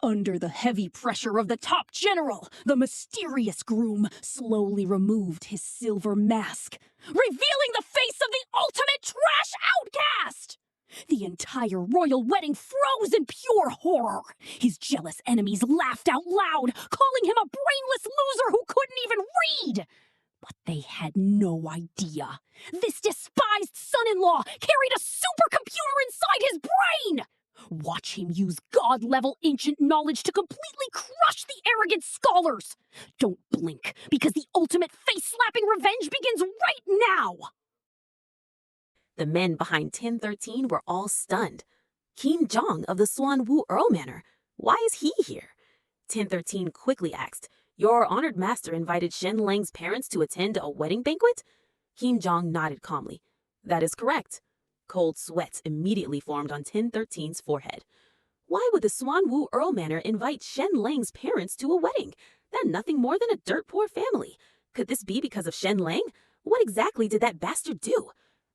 Under the heavy pressure of the top general, the mysterious groom slowly removed his silver mask, revealing the face of the ultimate trash outcast! The entire royal wedding froze in pure horror. His jealous enemies laughed out loud, calling him a brainless loser who couldn't even read. But they had no idea. This despised son-in-law carried a supercomputer inside his brain! Watch him use god-level ancient knowledge to completely crush the arrogant scholars! Don't blink, because the ultimate face-slapping revenge begins right now! The men behind 1013 were all stunned. Kim Jong of the Swan Wu Earl Manor, why is he here? 1013 quickly asked, Your honored master invited Shen Lang's parents to attend a wedding banquet? Kim Jong nodded calmly. That is correct. Cold sweat immediately formed on 1013's forehead. Why would the Swan Wu Earl Manor invite Shen Lang's parents to a wedding? They're nothing more than a dirt-poor family. Could this be because of Shen Lang? What exactly did that bastard do?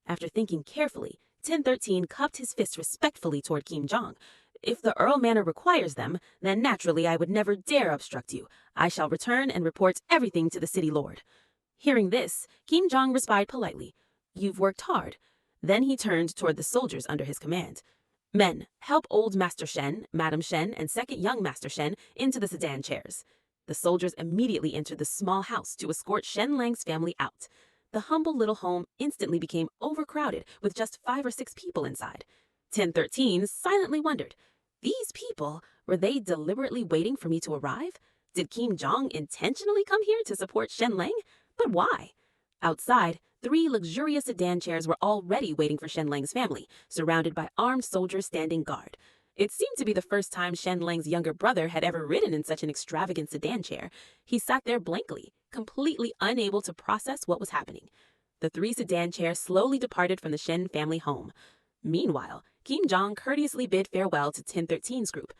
After thinking carefully, 1013 cupped his fist respectfully toward Kim Jong. If the Earl Manor requires them, then naturally I would never dare obstruct you. I shall return and report everything to the city lord. Hearing this, Kim Jong respied politely. You've worked hard. Then he turned toward the soldiers under his command. Men, help old Master Shen, Madam Shen, and second young Master Shen into the sedan chairs. The soldiers immediately entered the small house to escort Shen Lang's family out. The humble little home instantly became overcrowded with just 5 or 6 people inside. 1013 silently wondered, these people, were they deliberately waiting for me to arrive? Did Kim Jong intentionally come here to support Shen Lang? But why? Outside, 3 luxurious sedan chairs were already waiting for Shen Lang's family, surrounded by armed soldiers standing guard. It seemed to be the first time Shen Lang's younger brother had ever ridden in such an extravagant sedan chair. He sat there blankly, completely unable to process what was happening. The 3 sedan chairs slowly departed from the Shen family home. Meanwhile, Kim Jong courteously bid farewell to 1013's group.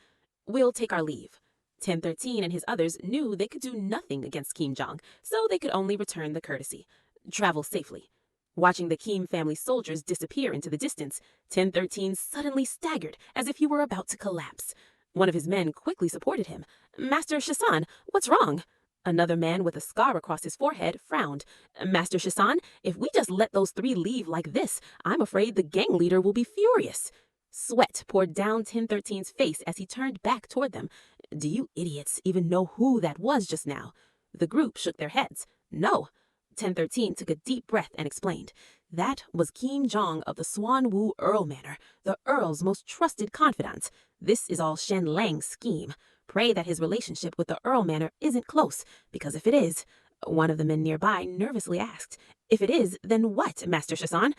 We'll take our leave. 1013 and his others knew they could do nothing against Kim Jong, so they could only return the courtesy. Travel safely. Watching the Kim family soldiers disappear into the distance, 1013 suddenly staggered as if he were about to collapse. One of his men quickly supported him. Master Shisan, what's wrong? Another man with a scar across his forehead frowned. Master Shisan, if we just let those 3 leave like this, I'm afraid the gang leader will be furious. Sweat poured down 1013's face as he turned back toward them. Do you idiots even know who that was just now? The group shook their heads. No. 1013 took a deep breath and explained. That was Kim Jong of the Swan Wu Earl Manor, the Earl's most trusted confidant. This is all Shen Lang's scheme. Pray that his relationship with the Earl Manor isn't close, because if it is, one of the men nearby nervously asked, if it is, then what, Master Shisan?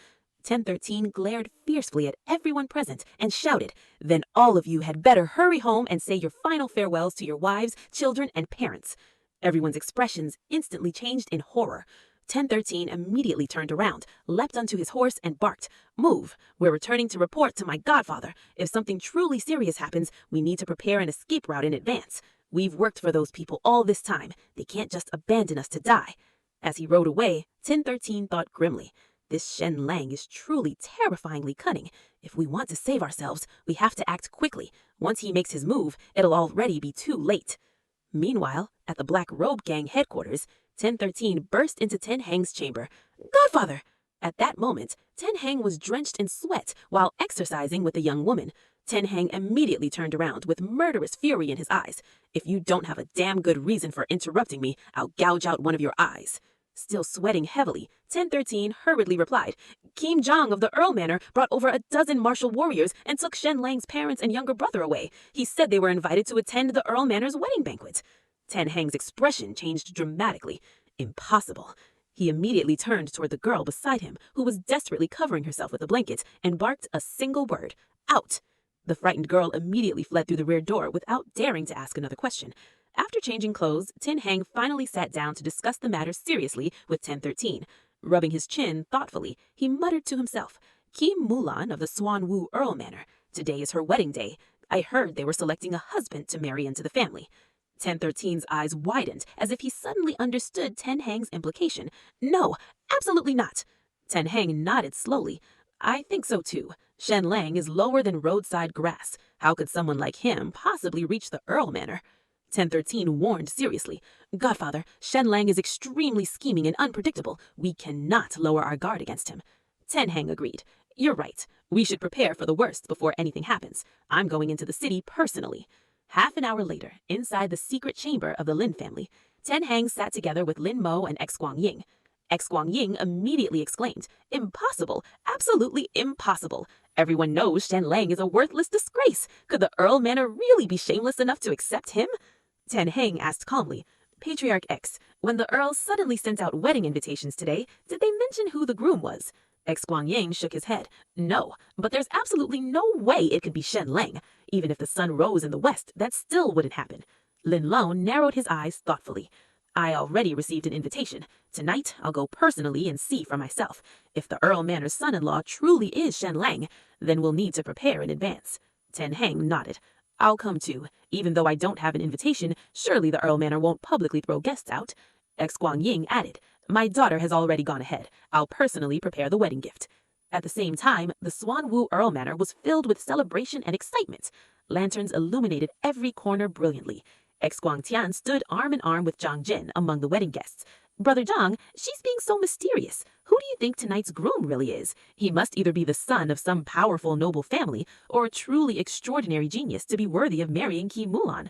1013 glared fiercely at everyone present and shouted, then all of you had better hurry home and say your final farewells to your wives, children, and parents. Everyone's expressions instantly changed in horror. 1013 immediately turned around, leapt onto his horse, and barked, Move! We're returning to report to my godfather. If something truly serious happens, we need to prepare an escape route in advance. We've worked for those people all this time. They can't just abandon us to die. As he rode away, 1013 thought grimly, This Shen Lang is truly terrifyingly cunning. If we want to save ourselves, we have to act quickly. Once he makes his move, it'll already be too late. Meanwhile, at the Black Robe Gang headquarters, 1013 burst into Ten Hang's chamber. Godfather! At that moment, Ten Hang was drenched in sweat while exercising with a young woman. Ten Hang immediately turned around with murderous fury in his eyes. If you don't have a damn good reason for interrupting me, I'll gouge out one of your eyes. Still sweating heavily, 1013 hurriedly replied, Kim Jong of the Earl Manor brought over a dozen martial warriors and took Shen Lang's parents and younger brother away. He said they were invited to attend the Earl Manor's wedding banquet. Ten Hang's expression changed dramatically. Impossible. He immediately turned toward the girl beside him, who was desperately covering herself with a blanket, and barked a single word, Out! The frightened girl immediately fled through the rear door without daring to ask another question. After changing clothes, Ten Hang finally sat down to discuss the matter seriously with 1013. Rubbing his chin thoughtfully, he muttered to himself, Kim Mulan of the Swan Wu Earl Manor. Today is her wedding day. I heard they were selecting a husband to marry into the family. 1013's eyes widened as if he suddenly understood Ten Hang's implication. No, absolutely not. Ten Hang nodded slowly. I think so too. Shen Lang is lower than roadside grass. How could someone like him possibly reach the Earl Manor? 1013 warned seriously. Godfather, Shen Lang is extremely scheming and unpredictable. We cannot lower our guard against him. Ten Heng agreed. You're right. We should prepare for the worst before anything happens. I'm going into the city personally. Half an hour later, inside the secret chamber of the Lin family, Ten Heng sat together with Lin Mo and X Guangying. X Guangying immediately exclaimed, Impossible! Absolutely impossible! Everyone knows Shen Lang is a worthless disgrace. Could the Earl Manor really be shameless enough to accept him? Ten Heng asked calmly, Patriarch X, when the Earl suddenly sent out wedding invitations today, did they mention who the groom was? X Guangying shook his head. No, but there's absolutely no way it could be Shen Lang. Even if the sun rose in the west, that still wouldn't happen. Lin Lo narrowed his eyes thoughtfully. I already received an invitation. Tonight, I'll go personally and see for myself. If the Earl Manor's son-in-law truly is Shen Lang, then we'll need to prepare in advance. Ten Heng nodded. I'll come too. Even though I don't have an invitation, surely the Earl Manor won't publicly throw guests out. X Guangying added, My daughter has already gone ahead. I'll personally prepare the wedding gift. At the same time, the Swanwu Earl Manor was filled with celebration and excitement. Lanterns illuminated every corner brilliantly. X Guangtian stood arm in arm with Zhang Jin among the wedding guests. Brother Zhang, she's being so mysterious. Who do you think tonight's groom really is? He must either be the son of some powerful noble family or a truly extraordinary genius to be worthy of marrying Qi Mulan.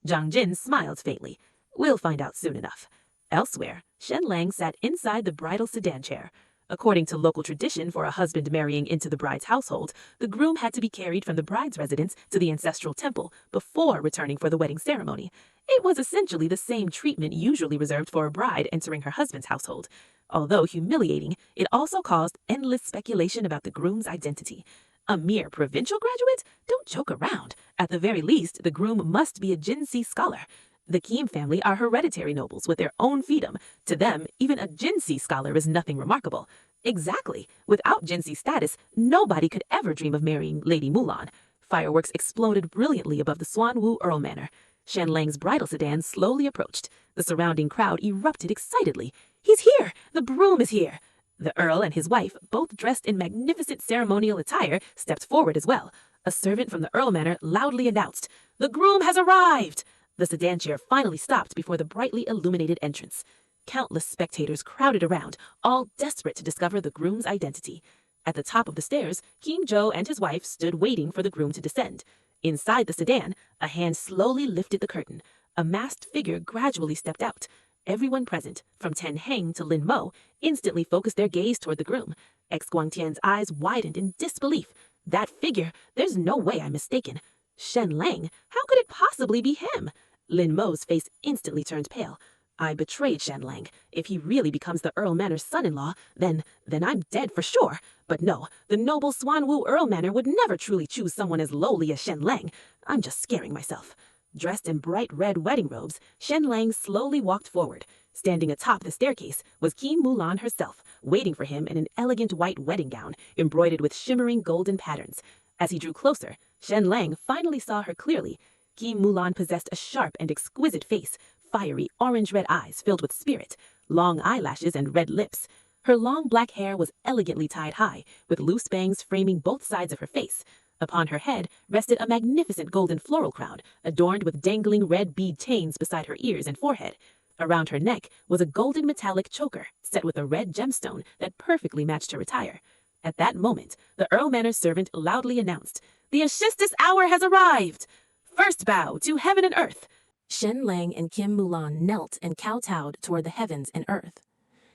Zhang Jin smiled faintly. We'll find out soon enough. Elsewhere, Shen Lang sat inside the bridal sedan chair. According to local tradition for a husband marrying into the bride's household, the groom had to be carried from the bride's residence to the ancestral temple before returning for the wedding ceremony. It was essentially the same treatment usually reserved for a bride entering her husband's household. Although humiliating, it also caused endless speculation about the groom's identity. A mere provincial graduate? Don't joke around. At the very least, the groom must be a Jinsi scholar. The Kim family are hereditary nobles with their own fiefdom. To them, even a Jinsi scholar is nothing remarkable. Exactly. Without Jinsi status, nobody could ever dream of marrying Lady Mulan. Fireworks exploded brilliantly above the Swanwu Earl Manor. Shen Lang's bridal sedan slowly approached. The surrounding crowd erupted excitedly. He's here! The broom is here! The Earl and his wife, both dressed in magnificent ceremonial attire, stepped forward as well. A servant from the Earl Manor loudly announced, The groom has arrived! The sedan chair finally stopped before the brightly illuminated entrance. Countless spectators crowded around, all desperate to discover the groom's identity. At the top of the stairs, Kim Jo and his wife stood waiting for the groom to descend. Inside the sedan, a hand slowly lifted the curtain. A masked figure gradually stepped out. Everyone present, from Ten Heng to Lin Mo, instantly focused their gaze toward the groom. X Guangtian's eyes widened in disbelief. That figure, there's no way I'm mistaken. Shen Lang, how could it possibly be him? Lin Mo's face instantly turned pale. I betrayed Shen Lang. If he really becomes the Earl Manor's son-in-law, then I'm dead for sure. But no, the noble Swanwu Earl Manor would never truly choose someone as lowly as Shen Lang. I'm just scaring myself. Dressed in bright red wedding robes, Shen Lang slowly walked forward. Standing atop the staircase was Qi Mulan herself, waiting for him in an elegant white wedding gown, embroidered with shimmering golden patterns. As he drew closer, Shen Lang finally saw her clearly. Qi Mulan possessed a sharp and exquisite face, fiery orange-red eyes filled with spirit, long eyelashes and red lips. Her long black hair was elegantly tied high, with loose bangs framing both sides of her face. Upon her head rested a magnificent golden floral crown, adorned with dangling red bead chains beside her ears and forehead. Around her neck was a golden metallic choker, set with a red gemstone that perfectly matched her attire. At that moment, the Earl Manor's servant loudly announced, The Ashistus hour has arrived! First bow to heaven and earth! Shen Lang and Kim Mulan knelt and kowtowed toward the heavens and earth.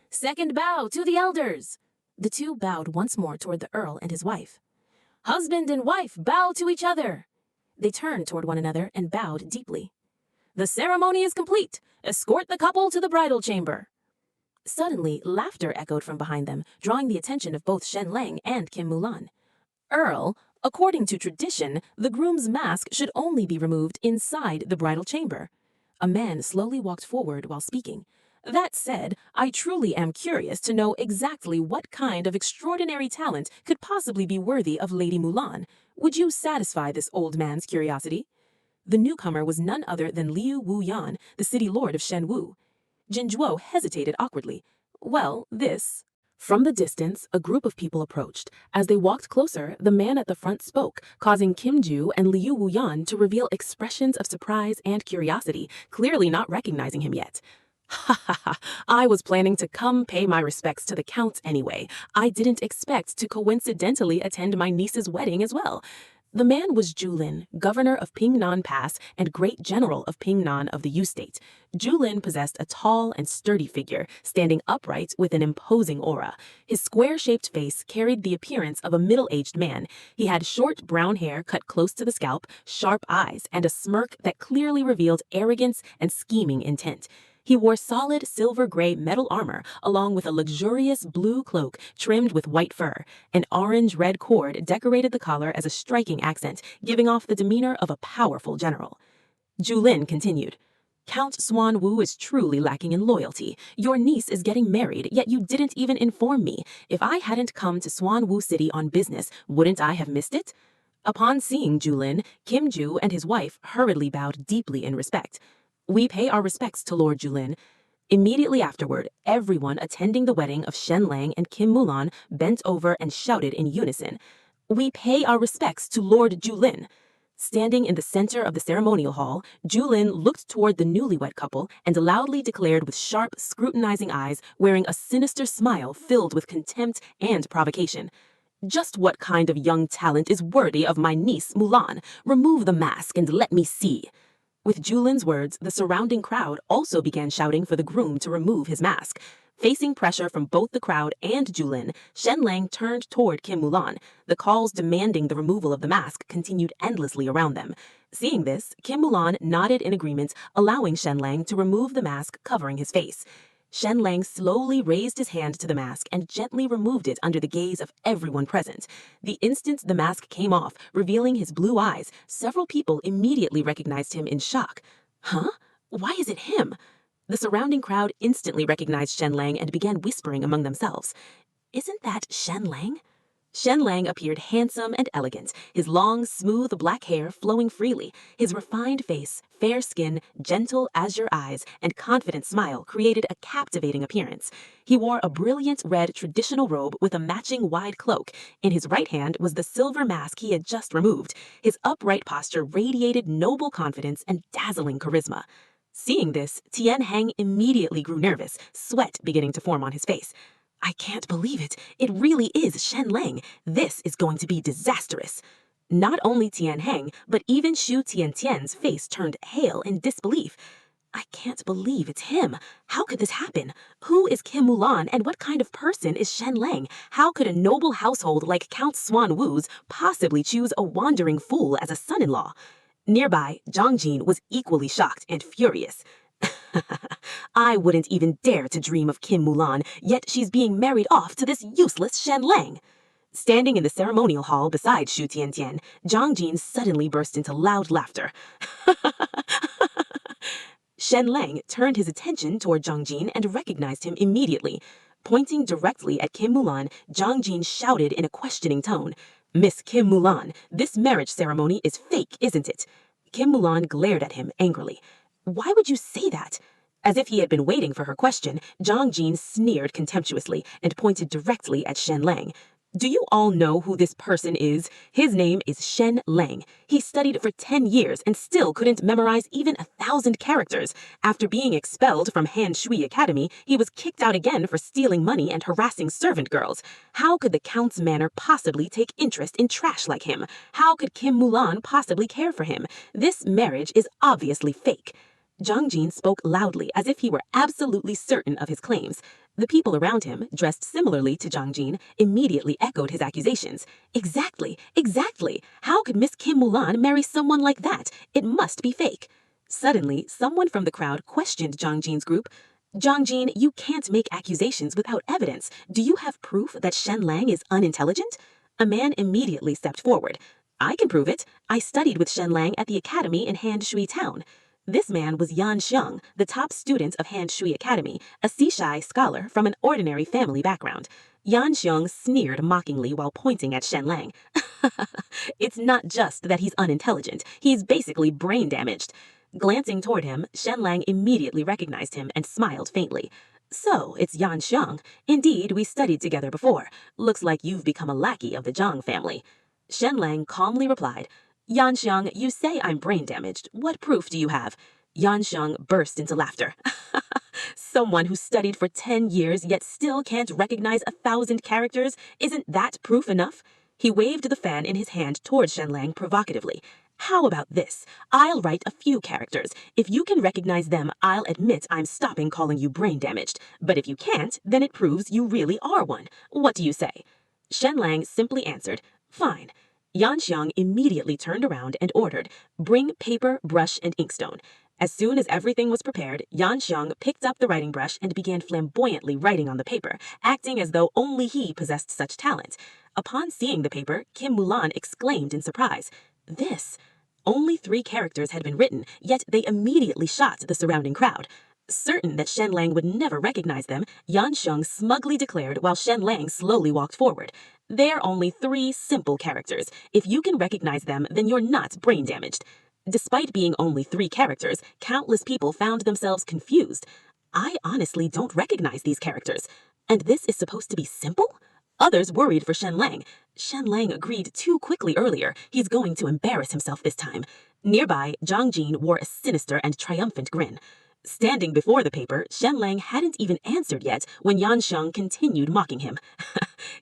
Second bow to the elders! The two bowed once more toward the Earl and his wife. Husband and wife bow to each other! They turned toward one another and bowed deeply. The ceremony is complete. Escort the couple to the bridal chamber. Suddenly, laughter echoed from behind them, drawing the attention of both Shen Lang and Kim Mulan. Earl, according to tradition, the groom's mask should only be removed inside the bridal chamber. A man slowly walked forward while speaking. That said, I truly am curious to know exactly what kind of extraordinary talent could possibly be worthy of Lady Mulan. Would you satisfy this old man's curiosity? The newcomer was none other than Liu Wuyan, the city lord of Shenwu. Jinzhuo hesitated awkwardly. Well, this... From the distance, a group of people approached. As they walked closer, the man at the front spoke, causing Kim Ju and Liu Wuyan to reveal expressions of surprise and curiosity, clearly not recognizing him yet. Ha ha ha, I was planning to come pay my respects to the Count anyway. I didn't expect to coincidentally attend my niece's wedding as well. The man was Julin, governor of Pingnan Pass and great general of Pingnan of the U State. Julin possessed a tall and sturdy figure, standing upright with an imposing aura. His square-shaped face carried the appearance of a middle-aged man. He had short brown hair cut close to the scalp, sharp eyes, and a smirk that clearly revealed arrogance and scheming intent. He wore solid silver-gray metal armor along with a luxurious blue cloak trimmed with white fur. An orange-red cord decorated the collar as a striking accent, giving off the demeanor of a powerful general. Julin continued. Count Swan Wu is truly lacking in loyalty. Your niece is getting married, yet you didn't even inform me. If I hadn't come to Swan Wu City on business, wouldn't I have missed it? Upon seeing Julin, Kim Ju and his wife hurriedly bowed deeply in respect. We pay our respects to Lord Julin. Immediately afterward, everyone attending the wedding of Shen Lang and Kim Mulan bent over and shouted in unison, We pay our respects to Lord Julin. Standing in the center of the ceremonial hall, Julin looked toward the newlywed couple and loudly declared with sharp, scrutinizing eyes, wearing a sinister smile filled with contempt and provocation. Just what kind of young talent is worthy of my niece Mulan? Remove the mask and let me see. With Julin's words, the surrounding crowd also began shouting for the groom to remove his mask. Facing pressure from both the crowd and Julin, Shen Lang turned toward Kim Mulan. The calls demanding the removal of the mask continued endlessly around them. Seeing this, Kim Mulan nodded in agreement, allowing Shen Lang to remove the mask covering his face. Shen Lang slowly raised his hand to the mask and gently removed it under the gaze of everyone present. The instant the mask came off, revealing his blue eyes, several people immediately recognized him in shock. Huh? Why is it him? The surrounding crowd instantly recognized Shen Lang and began whispering among themselves. Isn't that Shen Lang? Shen Lang appeared handsome and elegant, his long, smooth black hair flowing freely. His refined face, fair skin, gentle azure eyes, and confident smile created a captivating appearance. He wore a brilliant red traditional robe with a matching wide cloak. In his right hand was the silver mask he had just removed. His upright posture radiated noble confidence and dazzling charisma. Seeing this, Tian Heng immediately grew nervous, sweat beginning to form on his face. I can't believe it. It really is Shen Lang. This is going to be disastrous. Not only Tian Heng, but even Shu Tiantian's face turned pale in disbelief. I can't believe it's him. How could this happen? Who is Kim Mulan and what kind of person is Shen Lang? How could a noble household like Count Swan Wu's possibly choose a wandering fool as a son-in-law? Nearby, Zhang Jin was equally shocked and furious. I wouldn't even dare to dream of Kim Mulan, yet she's being married off to this useless Shen Lang. Standing in the ceremonial hall beside Shu Tiantian, Zhang Jin suddenly burst into loud laughter. Shen Lang turned his attention toward Zhang Jin and recognized him immediately. Pointing directly at Kim Mulan, Zhang Jin shouted in a questioning tone, Miss Kim Mulan, this marriage ceremony is fake, isn't it? Kim Mulan glared at him angrily. Why would you say that? As if he had been waiting for her question, Zhang Jin sneered contemptuously and pointed directly at Shen Lang. Do you all know who this person is? His name is Shen Lang. He studied for 10 years and still couldn't memorize even 1,000 characters. After being expelled from Han Shui Academy, he was kicked out again for stealing money and harassing servant girls. How could the Count's manor possibly take interest in trash like him? How could Kim Mulan possibly care for him? This marriage is obviously fake. Zhang Jin spoke loudly as if he were absolutely certain of his claims. The people around him, dressed similarly to Zhang Jin, immediately echoed his accusations. Exactly, exactly. How could Miss Kim Mulan marry someone like that? It must be fake. Suddenly, someone from the crowd questioned Zhang Jin's group. Zhang Jin, you can't make accusations without evidence. Do you have proof that Shen Lang is unintelligent? A man immediately stepped forward. I can prove it. I studied with Shen Lang at the academy in Han Shui Town. This man was Yan Xiang, the top student of Han Shui Academy, a Sishai scholar from an ordinary family background. Yan Xiang sneered mockingly while pointing at Shen Lang. It's not just that he's unintelligent, he's basically brain damaged. Glancing toward him, Shen Lang immediately recognized him and smiled faintly. So, it's Yan Xiang. Indeed, we studied together before. Looks like you've become a lackey of the Zhang family. Shen Lang calmly replied, Yan Xiang, you say I'm brain damaged. What proof do you have? Yan Xiang burst into laughter. Someone who studied for 10 years yet still can't recognize 1,000 characters? Isn't that proof enough? He waved the fan in his hand toward Shen Lang provocatively. How about this? I'll write a few characters. If you can recognize them, I'll admit I'm stopping calling you brain damaged. But if you can't, then it proves you really are one. What do you say? Shen Lang simply answered, Fine. Yan Xiang immediately turned around and ordered, Bring paper, brush, and inkstone. As soon as everything was prepared, Yan Xiang picked up the writing brush and began flamboyantly writing on the paper, acting as though only he possessed such talent. Upon seeing the paper, Kim Mulan exclaimed in surprise, This! Only 3 characters had been written, yet they immediately shocked the surrounding crowd. Certain that Shen Lang would never recognize them, Yan Xiang smugly declared while Shen Lang slowly walked forward. They're only 3 simple characters. If you can recognize them, then you're not brain damaged. Despite being only 3 characters, countless people found themselves confused. I honestly don't recognize these characters. And this is supposed to be simple? Others worried for Shen Lang. Shen Lang agreed too quickly earlier. He's going to embarrass himself this time. Nearby, Zhang Jin wore a sinister and triumphant grin. Standing before the paper, Shen Lang hadn't even answered yet when Yan Xiang continued mocking him.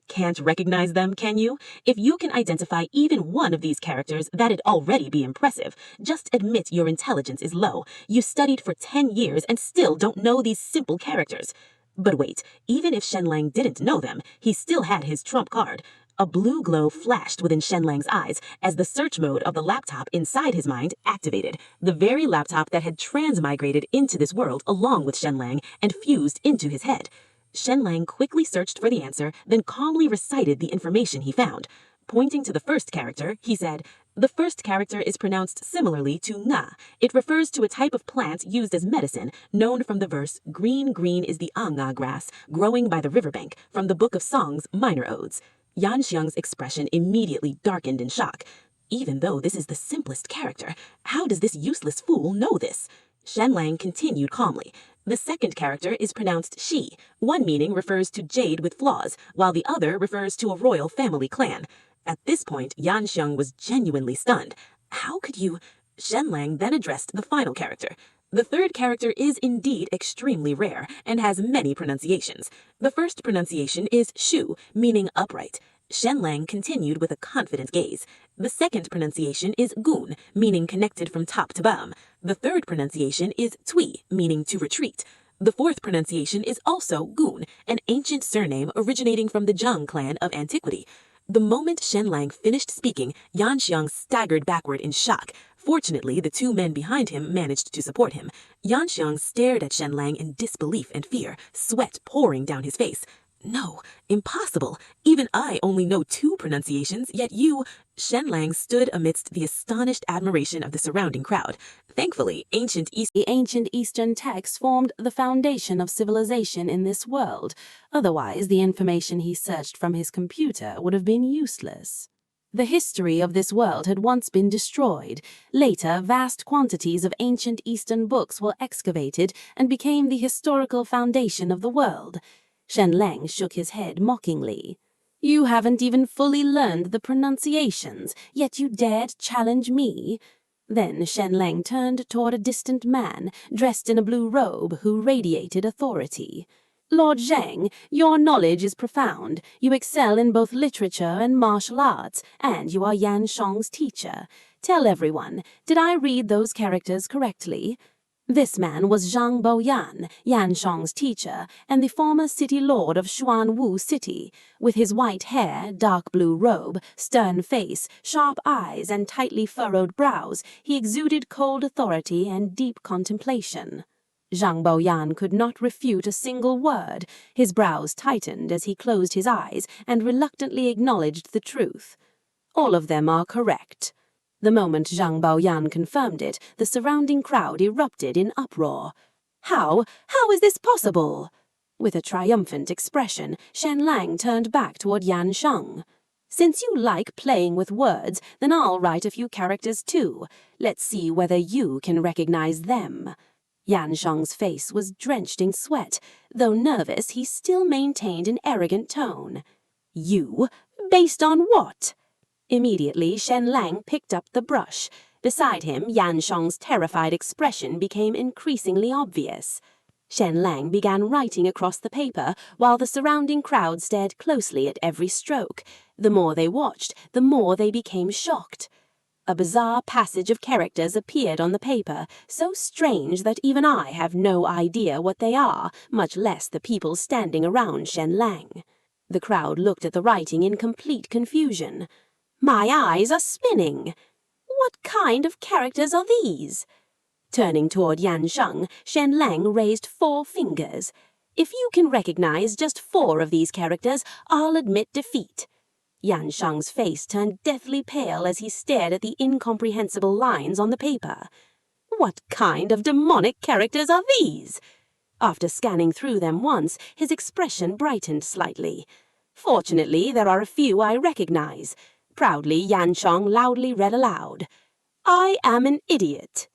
Can't recognize them, can you? If you can identify even one of these characters, that'd already be impressive. Just admit your intelligence is low. You studied for 10 years and still don't know these simple characters. But wait, even if Shen Lang didn't know them, he still had his trump card. A blue glow flashed within Shen Lang's eyes as the search mode of the laptop inside his mind activated, the very laptop that had transmigrated into this world along with Shen Lang and fused into his head. Shen Lang quickly searched for the answer, then calmly recited the information he found. Pointing to the first character, he said, The first character is pronounced similarly to nga. It refers to a type of plant used as medicine, known from the verse, Green, green is the anga grass, growing by the riverbank, from the Book of Songs, Minor Odes. Yan Xiang's expression immediately darkened in shock. Even though this is the simplest character, how does this useless fool know this? Shen Lang continued calmly. The second character is pronounced she. One meaning refers to jade with flaws, while the other refers to a royal family clan. At this point, Yan Xiang was genuinely stunned. How could you... Shen Lang then addressed the final character. The third character is indeed extremely rare and has many pronunciations. The first pronunciation is shu, meaning upright. Shen Lang continued with a confident gaze. The second pronunciation is gun, meaning connected from top to bottom. The third pronunciation is tui, meaning to retreat. The fourth pronunciation is also gun, an ancient surname originating from the Zhang clan of antiquity. The moment Shen Lang finished speaking, Yan Xiang staggered backward in shock. Fortunately, the 2 men behind him managed to support him. Yan Xiang stared at Shen Lang in disbelief and fear, sweat pouring down his face. No, impossible. Even I only know 2 pronunciations, yet you... Shen Lang stood amidst the astonished admiration of the surrounding crowd. Thankfully, the ancient Eastern texts formed the foundation of civilization in this world. Otherwise, the information he searched from his computer would have been useless. The history of this world had once been destroyed. Later, vast quantities of ancient Eastern books were excavated and became the historical foundation of the world. Shen Lang shook his head mockingly. You haven't even fully learned the pronunciations, yet you dared challenge me? Then Shen Lang turned toward a distant man, dressed in a blue robe, who radiated authority. Lord Zhang, your knowledge is profound. You excel in both literature and martial arts, and you are Yan Xiang's teacher. Tell everyone, did I read those characters correctly? This man was Zhang Boyan, Yan Xiang's teacher, and the former city lord of Xuanwu City. With his white hair, dark blue robe, stern face, sharp eyes, and tightly furrowed brows, he exuded cold authority and deep contemplation. Zhang Boyan could not refute a single word. His brows tightened as he closed his eyes and reluctantly acknowledged the truth. All of them are correct. The moment Zhang Baoyan confirmed it, the surrounding crowd erupted in uproar. How is this possible? With a triumphant expression, Shen Lang turned back toward Yan Xiang. Since you like playing with words, then I'll write a few characters too. Let's see whether you can recognize them. Yan Shang's face was drenched in sweat. Though nervous, he still maintained an arrogant tone. You? Based on what? Immediately, Shen Lang picked up the brush. Beside him, Yan Shang's terrified expression became increasingly obvious. Shen Lang began writing across the paper, while the surrounding crowd stared closely at every stroke. The more they watched, the more they became shocked. A bizarre passage of characters appeared on the paper, so strange that even I have no idea what they are, much less the people standing around Shen Lang. The crowd looked at the writing in complete confusion. My eyes are spinning. What kind of characters are these? Turning toward Yan Shang, Shen Lang raised 4 fingers. If you can recognize just 4 of these characters, I'll admit defeat. Yan Shang's face turned deathly pale as he stared at the incomprehensible lines on the paper. What kind of demonic characters are these? After scanning through them once, his expression brightened slightly. Fortunately, there are a few I recognize. Proudly, Yan Shang loudly read aloud. I am an idiot.